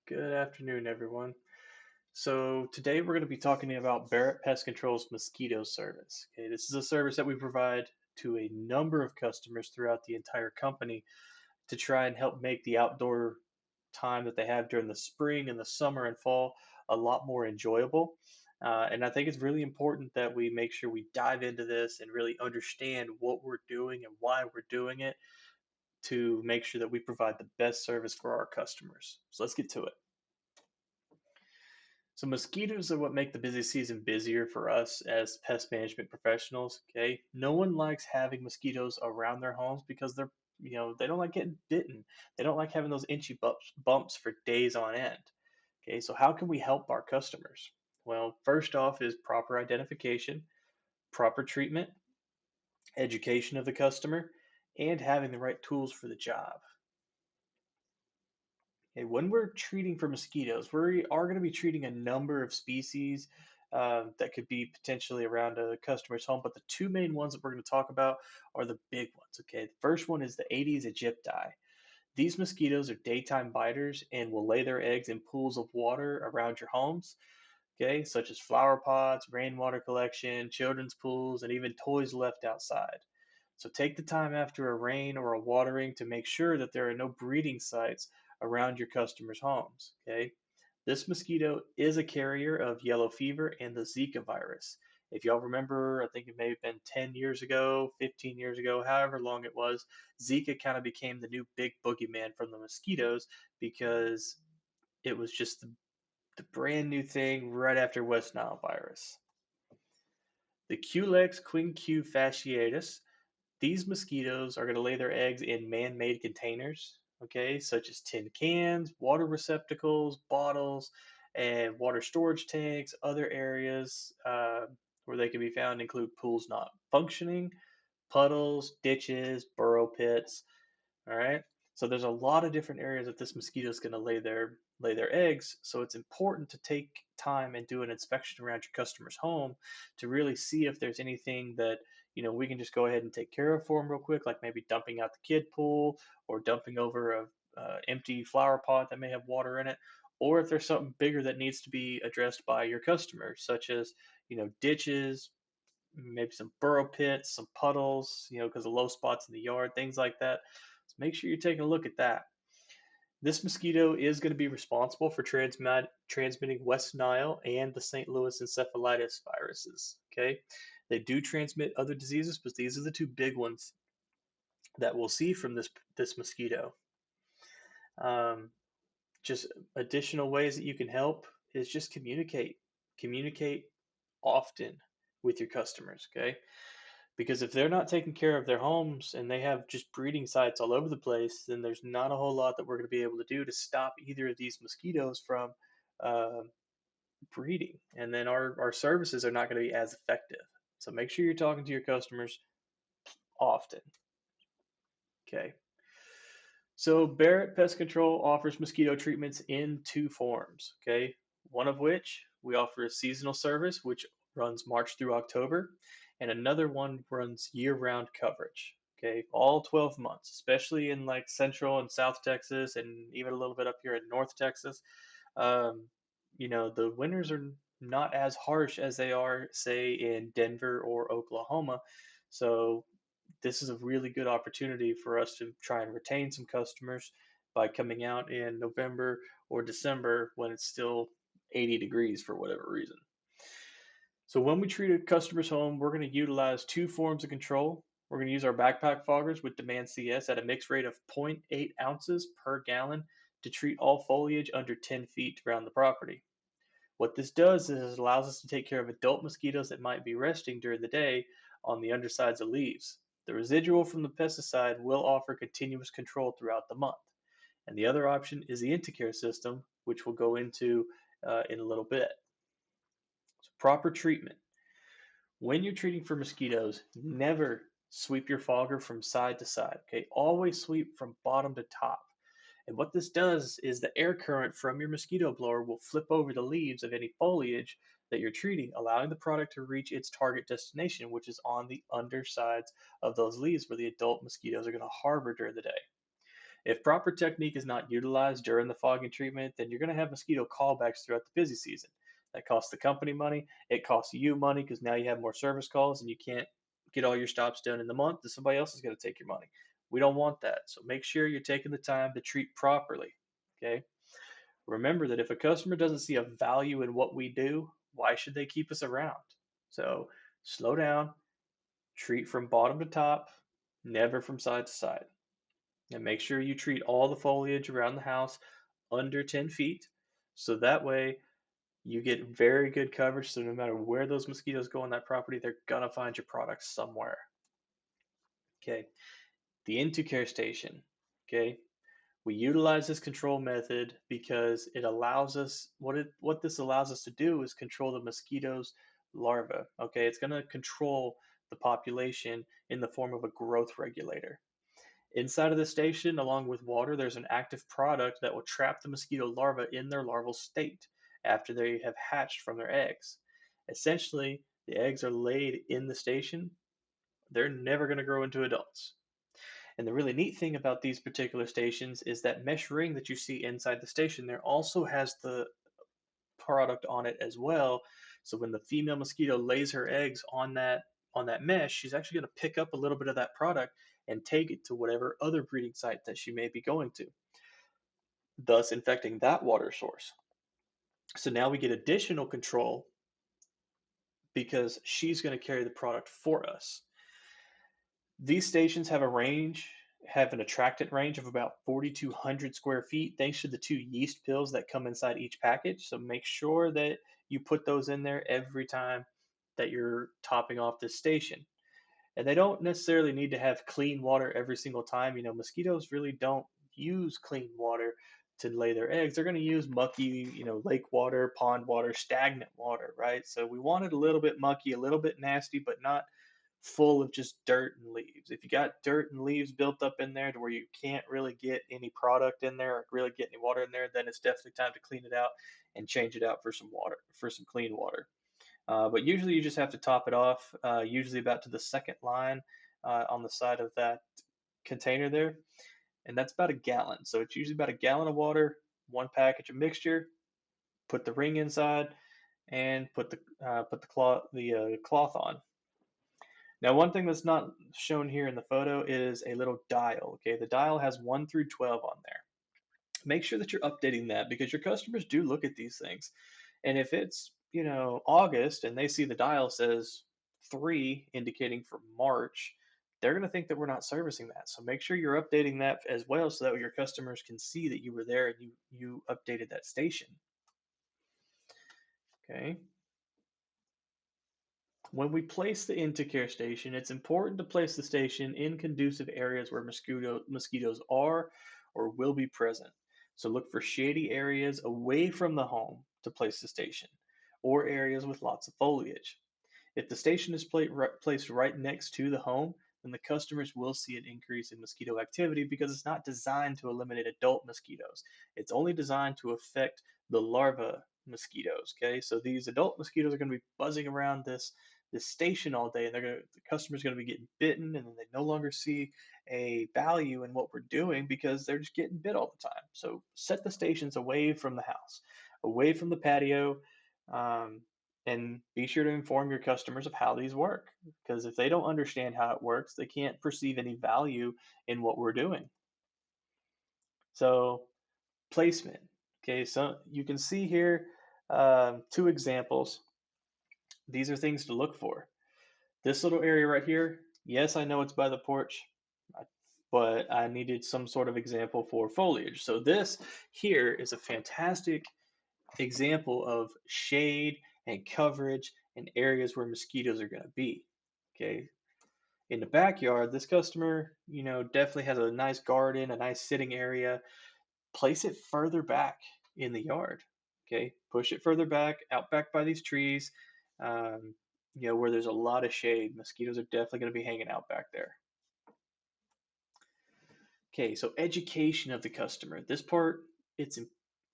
Good afternoon, everyone. So today we're going to be talking about Barrett Pest Control's mosquito service. Okay, this is a service that we provide to a number of customers throughout the entire company to try and help make the outdoor time that they have during the spring and the summer and fall a lot more enjoyable. And I think it's really important that we make sure we dive into this and really understand what we're doing and why we're doing it to make sure that we provide the best service for our customers. So let's get to it. So mosquitoes are what make the busy season busier for us as pest management professionals. Okay, no one likes having mosquitoes around their homes because they don't like getting bitten. They don't like having those itchy bumps for days on end. Okay, so how can we help our customers? Well, first off is proper identification, proper treatment, education of the customer, and having the right tools for the job. Okay, when we're treating for mosquitoes, we are going to be treating a number of species that could be potentially around a customer's home, but the two main ones that we're going to talk about are the big ones. Okay, the first one is the Aedes aegypti. These mosquitoes are daytime biters and will lay their eggs in pools of water around your homes, okay, such as flower pots, rainwater collection, children's pools, and even toys left outside. So take the time after a rain or a watering to make sure that there are no breeding sites around your customers' homes. Okay. This mosquito is a carrier of yellow fever and the Zika virus. If y'all remember, I think it may have been 10 years ago, 15 years ago, however long it was, Zika kind of became the new big boogeyman from the mosquitoes because it was just the brand new thing right after West Nile virus. The Culex quinque fasciatus, these mosquitoes are going to lay their eggs in man-made containers, okay, such as tin cans, water receptacles, bottles, and water storage tanks. Other areas where they can be found include pools not functioning, puddles, ditches, burrow pits. All right. So there's a lot of different areas that this mosquito is going to lay their eggs. So it's important to take time and do an inspection around your customer's home to really see if there's anything that we can just go ahead and take care of for them real quick, like maybe dumping out the kid pool or dumping over a empty flower pot that may have water in it, or if there's something bigger that needs to be addressed by your customers, such as ditches, maybe some burrow pits, some puddles, because of low spots in the yard, things like that. So make sure you're taking a look at that. This mosquito is going to be responsible for transmitting West Nile and the St. Louis encephalitis viruses. Okay, they do transmit other diseases, but these are the two big ones that we'll see from this mosquito. Um, just additional ways that you can help is just communicate often with your customers. Okay, because if they're not taking care of their homes and they have just breeding sites all over the place, then there's not a whole lot that we're going to be able to do to stop either of these mosquitoes from uh, breeding. And then our services are not going to be as effective. So make sure you're talking to your customers often. Okay. So Barrett Pest Control offers mosquito treatments in two forms. Okay. One of which we offer a seasonal service, which runs March through October, and another one runs year-round coverage. Okay, all 12 months, especially in like Central and South Texas, and even a little bit up here in North Texas. Um, the winters are not as harsh as they are, say, in Denver or Oklahoma. So this is a really good opportunity for us to try and retain some customers by coming out in November or December when it's still 80 degrees for whatever reason. So when we treat a customer's home, we're going to utilize two forms of control. We're going to use our backpack foggers with Demand CS at a mixed rate of zero point 0.8 ounces per gallon to treat all foliage under 10 feet around the property. What this does is it allows us to take care of adult mosquitoes that might be resting during the day on the undersides of leaves. The residual from the pesticide will offer continuous control throughout the month. And the other option is the Intercare system, which we'll go into in a little bit. So proper treatment. When you're treating for mosquitoes, never sweep your fogger from side to side. Okay, always sweep from bottom to top. And what this does is the air current from your mosquito blower will flip over the leaves of any foliage that you're treating, allowing the product to reach its target destination, which is on the undersides of those leaves where the adult mosquitoes are going to harbor during the day. If proper technique is not utilized during the fogging treatment, then you're going to have mosquito callbacks throughout the busy season. That costs the company money. It costs you money because now you have more service calls and you can't get all your stops done in the month, and somebody else is going to take your money. We don't want that. So make sure you're taking the time to treat properly. Okay. Remember that if a customer doesn't see a value in what we do, why should they keep us around? So slow down, treat from bottom to top, never from side to side. And make sure you treat all the foliage around the house under 10 feet. So that way you get very good coverage. So no matter where those mosquitoes go on that property, they're going to find your product somewhere. Okay. The into care station. Okay. We utilize this control method because it allows us what this allows us to do is control the mosquitoes larvae. Okay, it's going to control the population in the form of a growth regulator. Inside of the station, along with water, there's an active product that will trap the mosquito larvae in their larval state after they have hatched from their eggs. Essentially, the eggs are laid in the station. They're never going to grow into adults. And the really neat thing about these particular stations is that mesh ring that you see inside the station there also has the product on it as well. So when the female mosquito lays her eggs on that mesh, she's actually going to pick up a little bit of that product and take it to whatever other breeding site that she may be going to, thus infecting that water source. So now we get additional control because she's going to carry the product for us. These stations have an attractant range of about 4,200 square feet, thanks to the two yeast pills that come inside each package. So make sure that you put those in there every time that you're topping off this station. And they don't necessarily need to have clean water every single time. Mosquitoes really don't use clean water to lay their eggs. They're going to use mucky, lake water, pond water, stagnant water, right? So we want it a little bit mucky, a little bit nasty, but not full of just dirt and leaves. If you got dirt and leaves built up in there to where you can't really get any product in there or really get any water in there, then it's definitely time to clean it out and change it out for some water, for some clean water. But usually you just have to top it off, usually about to the second line on the side of that container there. And that's about a gallon. So it's usually about a gallon of water, one package of mixture, put the ring inside, and put the cloth on. Now, one thing that's not shown here in the photo is a little dial. Okay, the dial has 1 through 12 on there. Make sure that you're updating that because your customers do look at these things. And if it's, August and they see the dial says 3 indicating for March, they're going to think that we're not servicing that. So make sure you're updating that as well so that your customers can see that you were there and you updated that station. Okay. When we place the Intacare station, it's important to place the station in conducive areas where mosquitoes are or will be present. So look for shady areas away from the home to place the station, or areas with lots of foliage. If the station is placed right next to the home, then the customers will see an increase in mosquito activity because it's not designed to eliminate adult mosquitoes. It's only designed to affect the larva mosquitoes. Okay, so these adult mosquitoes are going to be buzzing around this station all day, and the customer's going to be getting bitten, and then they no longer see a value in what we're doing because they're just getting bit all the time. So set the stations away from the house, away from the patio. Um, and be sure to inform your customers of how these work because if they don't understand how it works, they can't perceive any value in what we're doing. So, placement. Okay, so you can see here two examples. These are things to look for. This little area right here, yes, I know it's by the porch, but I needed some sort of example for foliage. So, this here is a fantastic example of shade and coverage in areas where mosquitoes are going to be. Okay. In the backyard, this customer, definitely has a nice garden, a nice sitting area. Place it further back in the yard. Okay. Push it further back, out back by these trees, um, where there's a lot of shade. Mosquitoes are definitely going to be hanging out back there. Okay. So education of the customer. This part, it's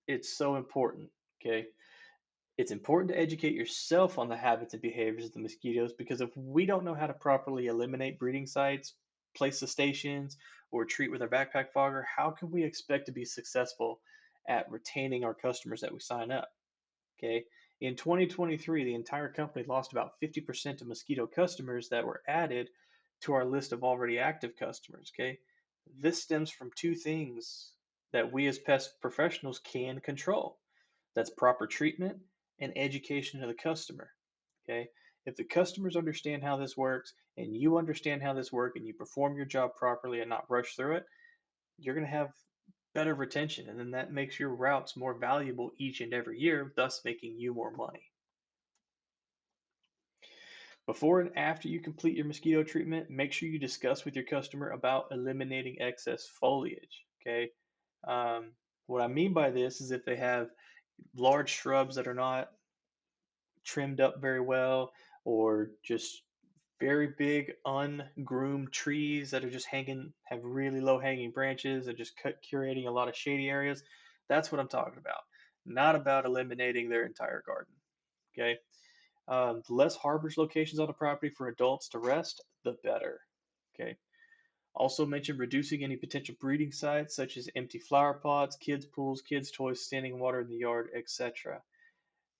it's so important. Okay. It's important to educate yourself on the habits and behaviors of the mosquitoes because if we don't know how to properly eliminate breeding sites, place the stations or treat with our backpack fogger, how can we expect to be successful at retaining our customers that we sign up? Okay. In 2023, the entire company lost about 50% of Mosquito customers that were added to our list of already active customers. Okay. This stems from two things that we as pest professionals can control. That's proper treatment and education of the customer. Okay. If the customers understand how this works and you understand how this works and you perform your job properly and not rush through it, you're going to have better retention. And then that makes your routes more valuable each and every year, thus making you more money. Before and after you complete your mosquito treatment, make sure you discuss with your customer about eliminating excess foliage. Okay. What I mean by this is if they have large shrubs that are not trimmed up very well, or just very big ungroomed trees that are just hanging, have really low hanging branches and just curating a lot of shady areas. That's what I'm talking about, not about eliminating their entire garden. Okay. The less harbors locations on the property for adults to rest, the better. Okay. Also mention reducing any potential breeding sites such as empty flower pots, kids' pools, kids' toys, standing water in the yard, etc.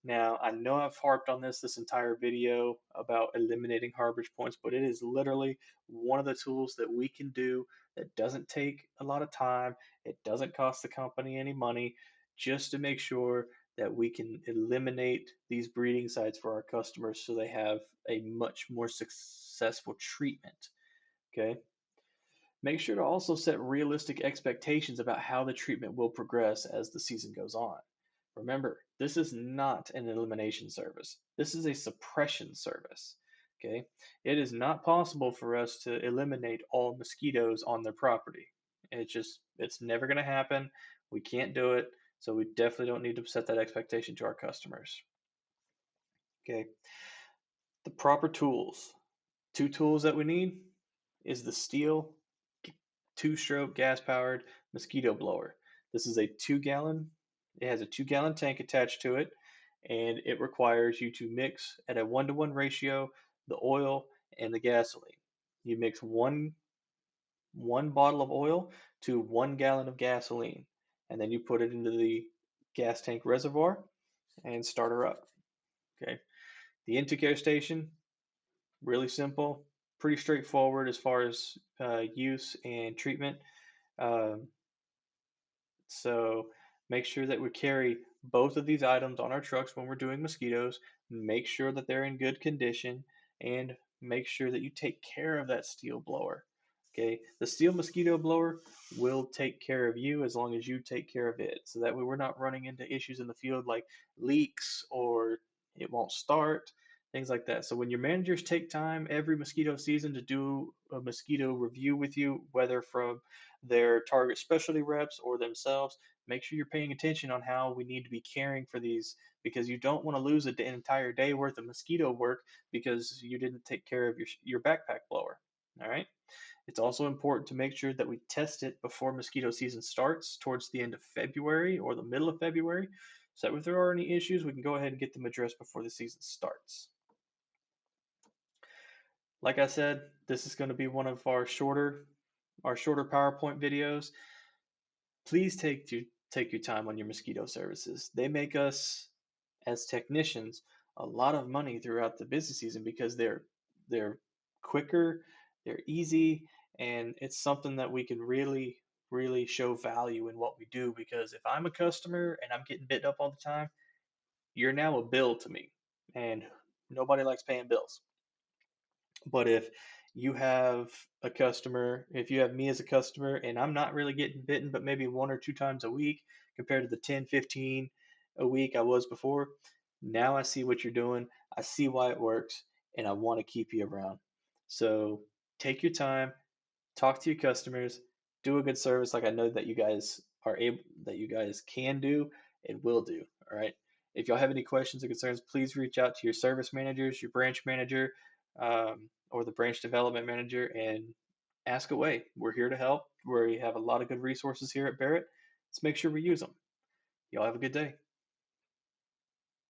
Now, I know I've harped on this entire video about eliminating harborage points, but it is literally one of the tools that we can do that doesn't take a lot of time. It doesn't cost the company any money, just to make sure that we can eliminate these breeding sites for our customers so they have a much more successful treatment. Okay. Make sure to also set realistic expectations about how the treatment will progress as the season goes on. Remember, this is not an elimination service. This is a suppression service. Okay? It is not possible for us to eliminate all mosquitoes on their property. It's never going to happen. We can't do it. So we definitely don't need to set that expectation to our customers. Okay? The proper tools. Two tools that we need is the steel two-stroke gas-powered mosquito blower. This is a 2-gallon. It has a 2-gallon tank attached to it, and it requires you to mix at a 1-to-1 ratio the oil and the gasoline. You mix one bottle of oil to 1 gallon of gasoline, and then you put it into the gas tank reservoir and start her up. Okay. The Intake station, really simple, pretty straightforward as far as use and treatment. Um, so make sure that we carry both of these items on our trucks when we're doing mosquitoes. Make sure that they're in good condition and make sure that you take care of that steel blower. Okay, the steel mosquito blower will take care of you as long as you take care of it. So that way we're not running into issues in the field like leaks or it won't start, things like that. So when your managers take time every mosquito season to do a mosquito review with you, whether from their target specialty reps or themselves, make sure you're paying attention on how we need to be caring for these, because you don't want to lose an entire day worth of mosquito work because you didn't take care of your backpack blower. All right. It's also important to make sure that we test it before mosquito season starts towards the end of February or the middle of February, so that if there are any issues, we can go ahead and get them addressed before the season starts. Like I said, this is going to be one of our shorter PowerPoint videos. Please take your time on your mosquito services. They make us as technicians a lot of money throughout the busy season because they're quicker, they're easy, and it's something that we can really show value in what we do. Because if I'm a customer and I'm getting bit up all the time, you're now a bill to me, and nobody likes paying bills. But if you have me as a customer and I'm not really getting bitten, but maybe 1 or 2 times a week compared to the 10, 15 a week I was before, now I see what you're doing. I see why it works and I want to keep you around. So take your time, talk to your customers, do a good service like I know that you guys can do and will do. All right. If y'all have any questions or concerns, please reach out to your service managers, your branch manager, or the branch development manager and ask away. We're here to help. We have a lot of good resources here at Berrett. Let's make sure we use them. Y'all have a good day.